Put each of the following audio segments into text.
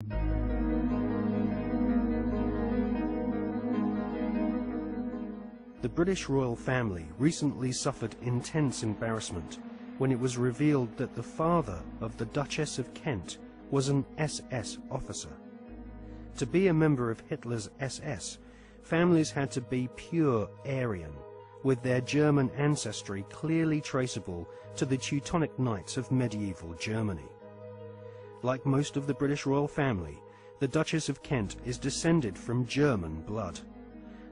The British royal family recently suffered intense embarrassment when it was revealed that the father of the Duchess of Kent was an SS officer. To be a member of Hitler's SS, families had to be pure Aryan, with their German ancestry clearly traceable to the Teutonic Knights of medieval Germany. Like most of the British royal family, the Duchess of Kent is descended from German blood.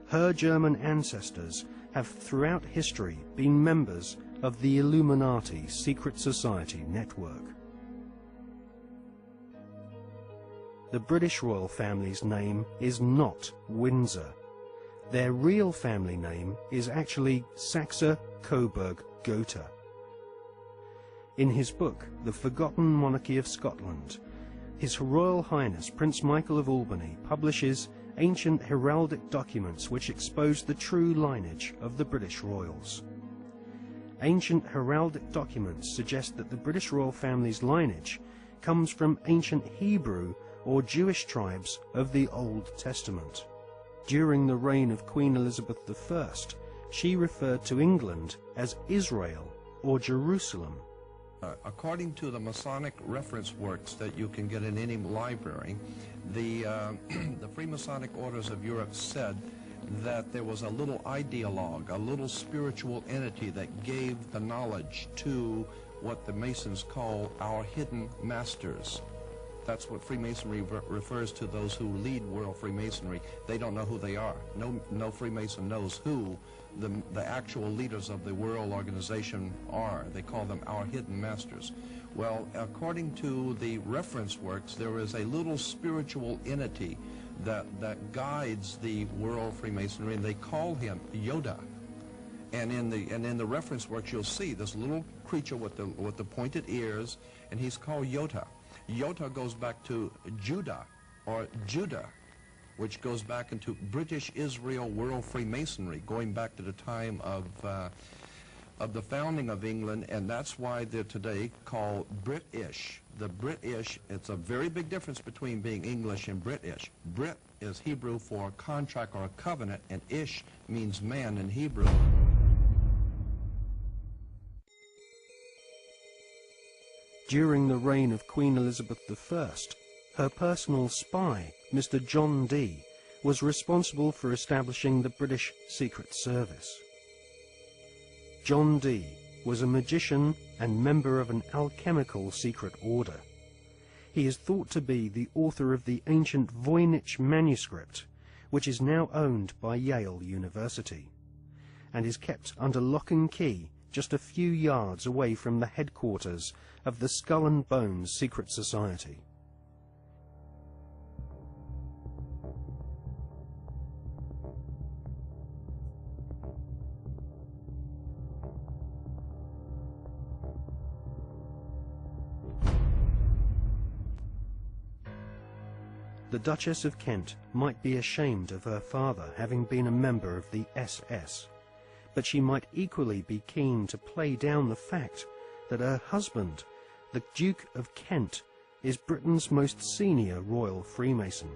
Her German ancestors have throughout history been members of the Illuminati secret society network. The British royal family's name is not Windsor. Their real family name is actually Saxe-Coburg-Gotha. In his book, The Forgotten Monarchy of Scotland, His Royal Highness Prince Michael of Albany publishes ancient heraldic documents which expose the true lineage of the British royals. Ancient heraldic documents suggest that the British royal family's lineage comes from ancient Hebrew or Jewish tribes of the Old Testament. During the reign of Queen Elizabeth I, she referred to England as Israel or Jerusalem. According to the Masonic reference works that you can get in any library, the Freemasonic orders of Europe said that there was a little ideologue, a little spiritual entity that gave the knowledge to what the Masons call our hidden masters. That's what Freemasonry refers to, those who lead world Freemasonry. They don't know who they are. No Freemason knows who the actual leaders of the world organization are. They call them our hidden masters. Well, according to the reference works, there is a little spiritual entity that guides the world Freemasonry, and they call him Yoda. And in the reference works, you'll see this little creature with the pointed ears, and he's called Yota. Yota goes back to Judah, or Judah, which goes back into British Israel World Freemasonry, going back to the time of the founding of England, and that's why they're today called British. The British, it's a very big difference between being English and British. Brit is Hebrew for contract or a covenant, and Ish means man in Hebrew. During the reign of Queen Elizabeth I, her personal spy, Mr. John Dee, was responsible for establishing the British Secret Service. John Dee was a magician and member of an alchemical secret order. He is thought to be the author of the ancient Voynich manuscript, which is now owned by Yale University, and is kept under lock and key just a few yards away from the headquarters of the Skull and Bones Secret Society. The Duchess of Kent might be ashamed of her father having been a member of the SS, but she might equally be keen to play down the fact that her husband, the Duke of Kent, is Britain's most senior royal Freemason.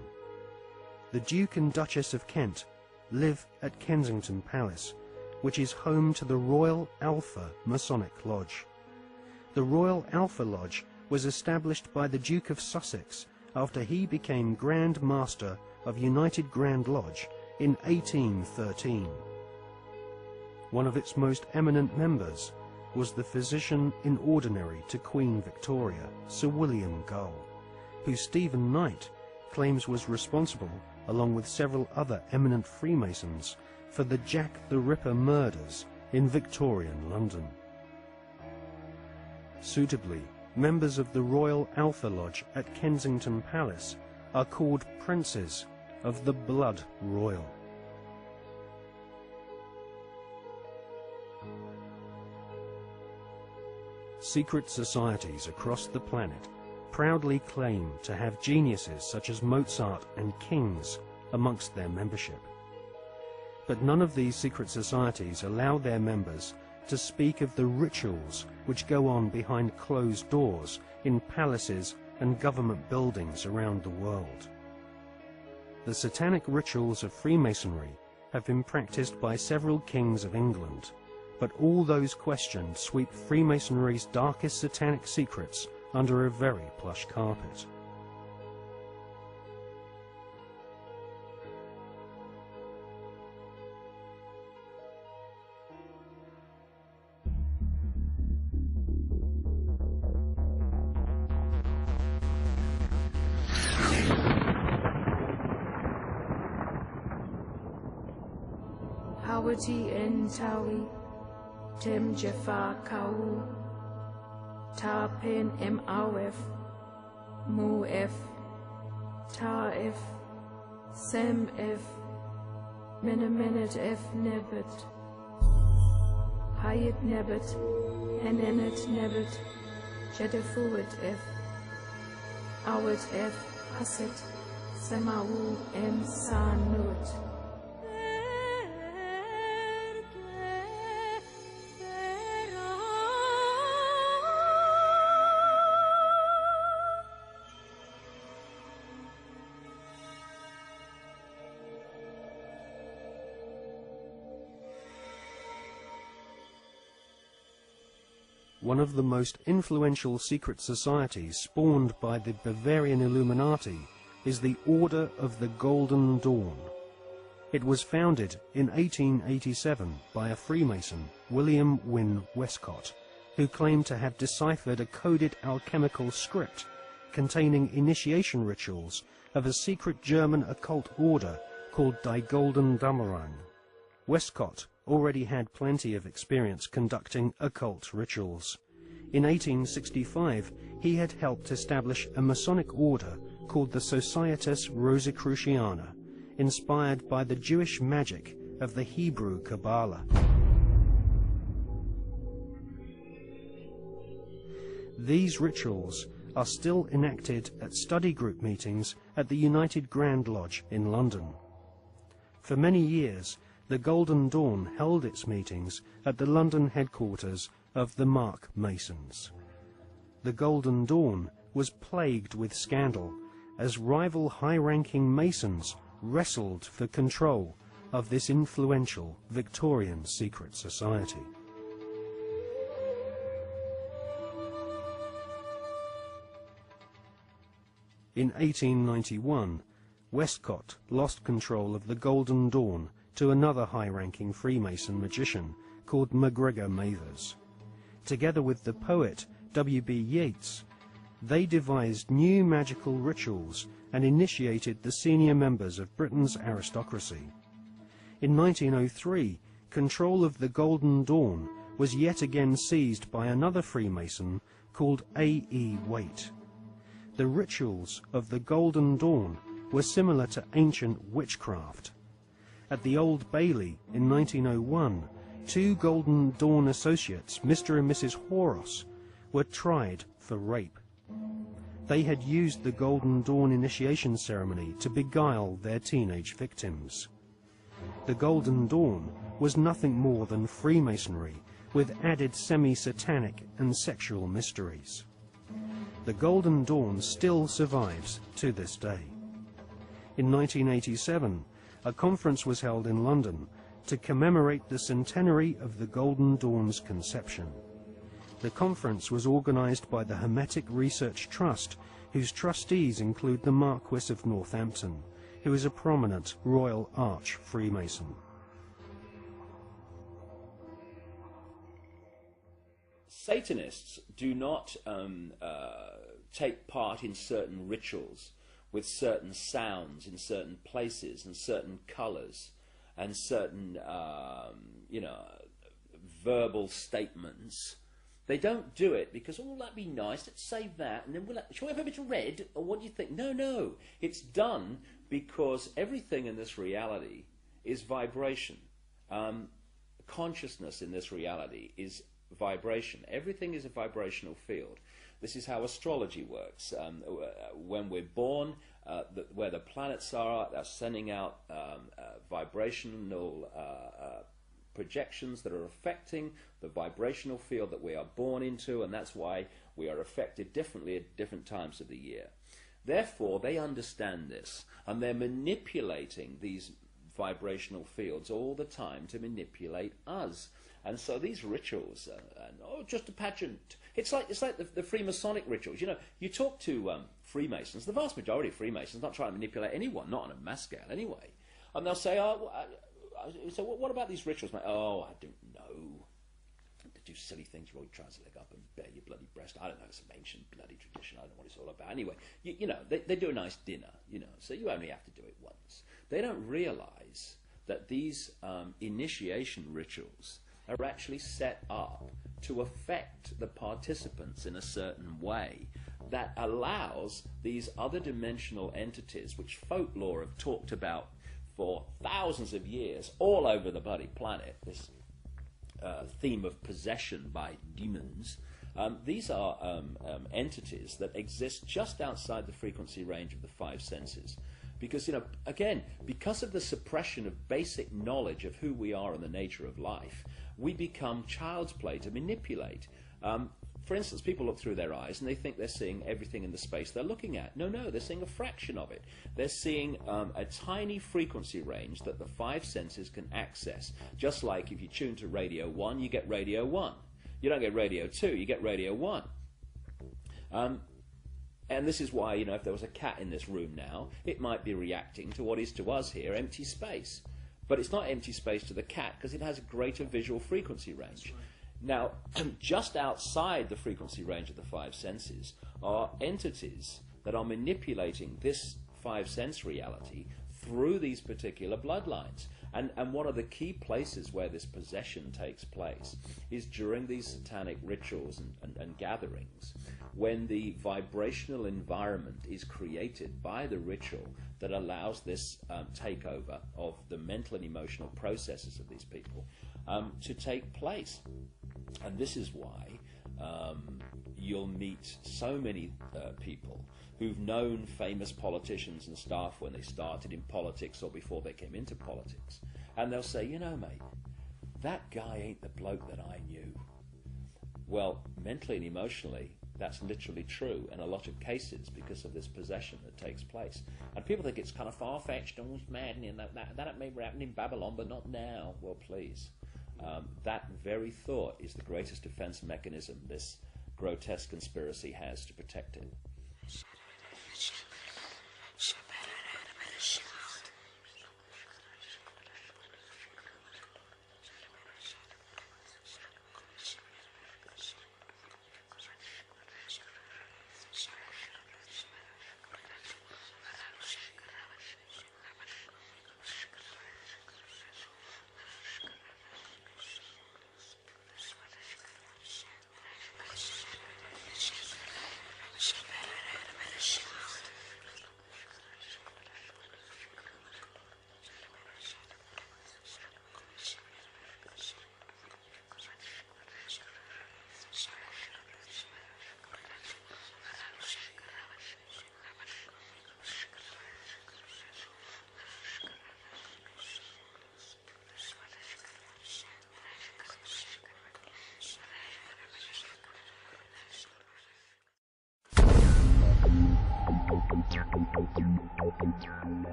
The Duke and Duchess of Kent live at Kensington Palace, which is home to the Royal Alpha Masonic Lodge. The Royal Alpha Lodge was established by the Duke of Sussex after he became Grand Master of United Grand Lodge in 1813. One of its most eminent members was the physician-in-ordinary to Queen Victoria, Sir William Gull, who Stephen Knight claims was responsible, along with several other eminent Freemasons, for the Jack the Ripper murders in Victorian London. Suitably, members of the Royal Alpha Lodge at Kensington Palace are called Princes of the Blood Royal. Secret societies across the planet proudly claim to have geniuses such as Mozart and kings amongst their membership. But none of these secret societies allow their members to speak of the rituals which go on behind closed doors in palaces and government buildings around the world. The satanic rituals of Freemasonry have been practiced by several kings of England, but all those questioned sweep Freemasonry's darkest satanic secrets under a very plush carpet. Hawati en tawi, tem jefa kau, ta pen mawf, mu f, ta f, sem f, menemenet f nebet, hayet nebet, enenet nebet, jedefuet f, awet f, haset, semawu em sanut. One of the most influential secret societies spawned by the Bavarian Illuminati is the Order of the Golden Dawn. It was founded in 1887 by a Freemason, William Wynne Westcott, who claimed to have deciphered a coded alchemical script containing initiation rituals of a secret German occult order called Die Golden Dämmerung. Westcott already had plenty of experience conducting occult rituals. In 1865, he had helped establish a Masonic order called the Societas Rosicruciana, inspired by the Jewish magic of the Hebrew Kabbalah. These rituals are still enacted at study group meetings at the United Grand Lodge in London. For many years, the Golden Dawn held its meetings at the London headquarters of the Mark Masons. The Golden Dawn was plagued with scandal as rival high-ranking Masons wrestled for control of this influential Victorian secret society. In 1891, Westcott lost control of the Golden Dawn to another high-ranking Freemason magician called MacGregor Mathers. Together with the poet W.B. Yeats, they devised new magical rituals and initiated the senior members of Britain's aristocracy. In 1903, control of the Golden Dawn was yet again seized by another Freemason called A.E. Waite. The rituals of the Golden Dawn were similar to ancient witchcraft. At the Old Bailey in 1901, two Golden Dawn associates, Mr. and Mrs. Horos, were tried for rape. They had used the Golden Dawn initiation ceremony to beguile their teenage victims. The Golden Dawn was nothing more than Freemasonry with added semi-satanic and sexual mysteries. The Golden Dawn still survives to this day. In 1987, a conference was held in London to commemorate the centenary of the Golden Dawn's conception. The conference was organised by the Hermetic Research Trust, whose trustees include the Marquis of Northampton, who is a prominent Royal Arch Freemason. Satanists do not take part in certain rituals with certain sounds in certain places and certain colours and certain, verbal statements. They don't do it because, oh, that'd be nice, let's save that, and then shall we have a bit of red, or what do you think? No, it's done because everything in this reality is vibration. Consciousness in this reality is vibration. Everything is a vibrational field. This is how astrology works. When we're born, where the planets are sending out vibrational projections that are affecting the vibrational field that we are born into, and that's why we are affected differently at different times of the year. Therefore, they understand this, and they're manipulating these vibrational fields all the time to manipulate us. And so these rituals are just a pageant. It's like the Freemasonic rituals. You know, you talk to Freemasons, the vast majority of Freemasons not trying to manipulate anyone, not on a mass scale anyway. And they'll say, so what about these rituals, mate? Oh, I don't know. To do silly things, roll your trouser leg up and bare your bloody breast. I don't know, it's some ancient bloody tradition. I don't know what it's all about. Anyway, you know, they do a nice dinner, you know, so you only have to do it once. They don't realize that these initiation rituals are actually set up to affect the participants in a certain way that allows these other dimensional entities, which folklore have talked about for thousands of years all over the bloody planet, this theme of possession by demons. These are entities that exist just outside the frequency range of the five senses. Because, you know, again, because of the suppression of basic knowledge of who we are and the nature of life, we become child's play to manipulate. For instance, people look through their eyes and they think they're seeing everything in the space they're looking at. No, they're seeing a fraction of it. They're seeing a tiny frequency range that the five senses can access. Just like if you tune to radio 1, you get radio 1. You don't get radio 2, you get radio 1. And this is why, you know, if there was a cat in this room now, it might be reacting to what is to us here empty space. But it's not empty space to the cat because it has a greater visual frequency range. Now, just outside the frequency range of the five senses are entities that are manipulating this five-sense reality through these particular bloodlines. And one of the key places where this possession takes place is during these satanic rituals and gatherings, when the vibrational environment is created by the ritual that allows this takeover of the mental and emotional processes of these people to take place. And this is why you'll meet so many people who've known famous politicians and staff when they started in politics or before they came into politics. And they'll say, you know, mate, that guy ain't the bloke that I knew. Well, mentally and emotionally, that's literally true in a lot of cases because of this possession that takes place. And people think it's kind of far-fetched and maddening, and that may happen in Babylon, but not now. Well, please. That very thought is the greatest defense mechanism this grotesque conspiracy has to protect it.